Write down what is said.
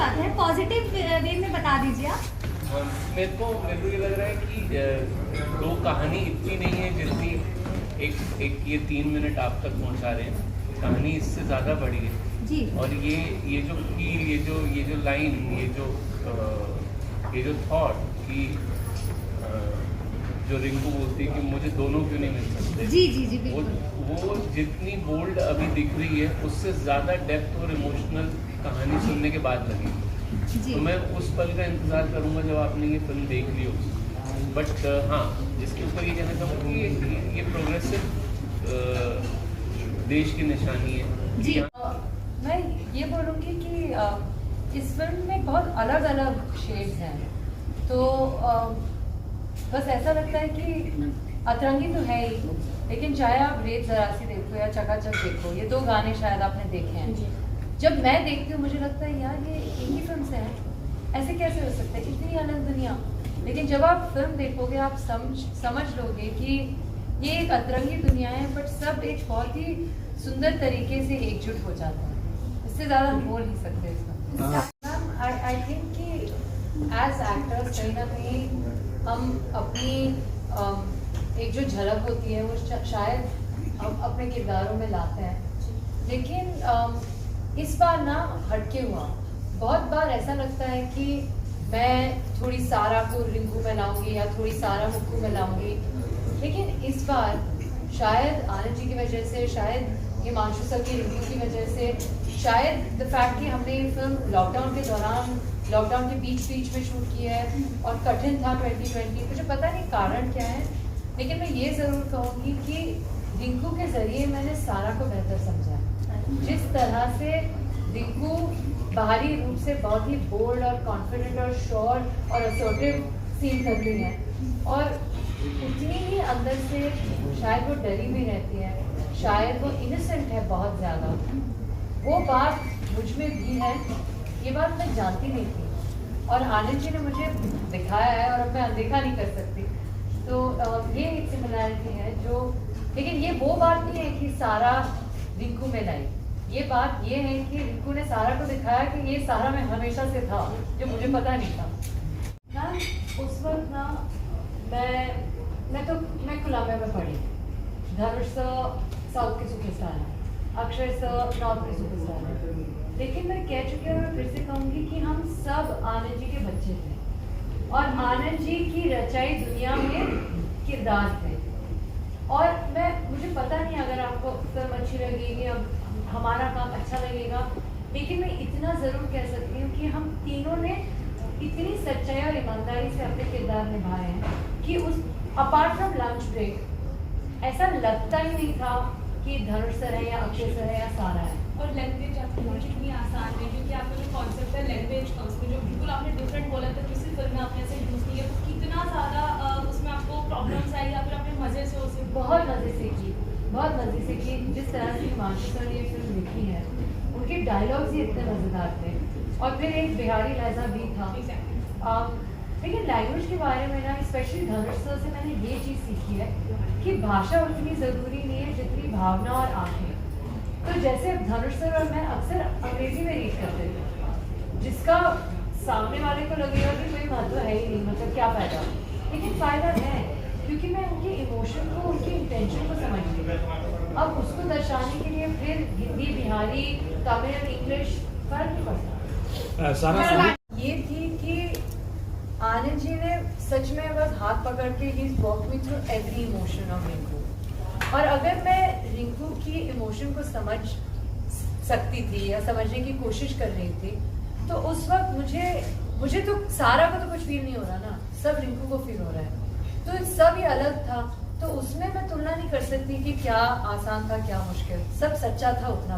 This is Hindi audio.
बात है, पॉजिटिव वे में बता दीजिए आप। मेरे को ये लग रहा है कि दो कहानी इतनी नहीं है जितनी एक ये 3 मिनट आप तक पहुंचा रहे हैं। कहानी इससे ज़्यादा बड़ी है जी। और ये जो फील, ये जो लाइन, ये जो थॉट कि जो रिंकू बोलती है कि मुझे दोनों क्यों नहीं मिल सकते। जी जी जी बिल्कुल। वो जितनी बोल्ड अभी दिख रही है उससे ज़्यादा डेप्थ और इमोशनल कहानी सुनने के बाद लगेगी। जी। तो मैं उस पल का इंतज़ार करूंगा जब आपने ये फिल्म देख ली होगी। बट हाँ, जिसके ऊपर ये कहना चाहूँगा कि ये प्रोग्रेसिव देश की निशानी है जी। मैं ये बोलूँगी कि इस फिल्म में बहुत अलग अलग शेड्स हैं, तो बस ऐसा लगता है कि अतरंगी तो है ही, लेकिन चाहे आप रेत ज़रासी देखो या चकाचक देखो, ये 2 गाने शायद आपने देखे हैं। जब मैं देखती हूँ मुझे लगता है यार ये एक ही फिल्म से है, ऐसे कैसे हो सकता है, इतनी अलग दुनिया। लेकिन जब आप फिल्म देखोगे आप समझ लोगे कि ये एक अतरंगी दुनिया है, बट सब एक बहुत ही सुंदर तरीके से एकजुट हो जाता है। इससे ज़्यादा हम बोल नहीं सकते इसमें। आई थिंक कि एज एक्टर्स कहीं ना कहीं हम अपनी एक जो झलक होती है वो शायद हम अपने किरदारों में लाते हैं, लेकिन इस बार ना हटके हुआ। बहुत बार ऐसा लगता है कि मैं थोड़ी सारा को रिंकू में लाऊंगी या थोड़ी सारा मुक्कू में लाऊंगी, लेकिन इस बार शायद आनंद जी की वजह से, शायद हिमांशु सर की रिंकू की वजह से, शायद द फैक्ट कि हमने ये फिल्म लॉकडाउन के दौरान, लॉकडाउन के बीच में शूट की है और कठिन था 2020, मुझे पता नहीं कारण क्या है, लेकिन मैं ये ज़रूर कहूँगी कि रिंकू के ज़रिए मैंने सारा को बेहतर समझा। जिस तरह से रिंकू बाहरी रूप से बहुत ही बोल्ड और कॉन्फिडेंट और श्योर और असर्टिव सीन करती है, और उतनी ही अंदर से शायद वो डरी भी रहती है, शायद वो इनोसेंट है बहुत ज़्यादा। वो बात मुझ में भी है, ये बात मैं जानती नहीं थी और आनंद जी ने मुझे दिखाया है और अब मैं अनदेखा नहीं कर सकती। तो ये एक सिमिलैरिटी है जो, लेकिन ये वो बात नहीं है कि सारा रिंकू में लाई। ये बात ये है कि रिंकू ने सारा को दिखाया कि ये सारा में हमेशा से था, जो मुझे पता नहीं था ना। उस वक्त ना मैं खुलामे में पढ़ी। धनुष साउथ के सुपरस्टार है, अक्षय सर नॉर्थ के सुपरस्टार है, लेकिन मैं कह चुकी हूँ, मैं फिर से कहूँगी कि हम सब आनंद जी के बच्चे थे और आनंद जी की रचाई दुनिया में किरदार थे। और मुझे पता नहीं अगर आपको फिल्म अच्छी लगेगी, हमारा काम अच्छा लगेगा, लेकिन मैं इतना ज़रूर कह सकती हूँ कि हम तीनों ने इतनी सच्चाई और ईमानदारी से अपने किरदार निभाए हैं कि उस अपार्ट फ्रॉम लंच ब्रेक ऐसा लगता ही नहीं था कि धनुष सर है या अक्षय सर है या सारा है। और लैंग्वेज आपकी मुझे इतनी आसान है, क्योंकि आपका जो कॉन्सेप्ट है लैंग्वेज का, उसमें जो बिल्कुल आपने डिफरेंट बोला था, किसी फिल्म में आपने ऐसे यूज़ किया, तो कितना ज़्यादा उसमें आपको प्रॉब्लम्स आई या फिर आपने मज़े से उसे बहुत मज़े से की, बहुत मज़े से की। जिस तरह से हिमांशु सर ने ये फिल्म लिखी है, उनके डायलॉग्स ही इतने मज़ेदार थे, और फिर एक बिहारी लहजा भी था। लेकिन लैंग्वेज के बारे में ना, स्पेशली धनुष सर से मैंने ये चीज़ सीखी है कि भाषा उतनी ज़रूरी नहीं है जितनी भावना और आँखें। तो जैसे धनुष सर और मैं अक्सर अंग्रेजी में रीड करते थे, जिसका सामने वाले को लगेगा कि कोई महत्व है ही नहीं, मतलब क्या फ़ायदा, लेकिन फ़ायदा है क्योंकि मैं उनके इमोशन को, उनकी इंटेंशन को समझ गई। अब उसको दर्शाने के लिए फिर हिंदी, बिहारी, तमिल, इंग्लिश फर्क नहीं पड़ता। ये थी कि आनंद जी ने सच में बस हाथ पकड़ के ही walk me through every emotion of Rinku, और अगर मैं रिंकू की इमोशन को समझ सकती थी या समझने की कोशिश कर रही थी, तो उस वक्त मुझे तो सारा को तो कुछ फील नहीं हो रहा ना, सब रिंकू को फील हो रहा है, तो सब ही अलग था। तो उसमें मैं तुलना नहीं कर सकती कि क्या आसान था क्या मुश्किल, सब सच्चा था उतना।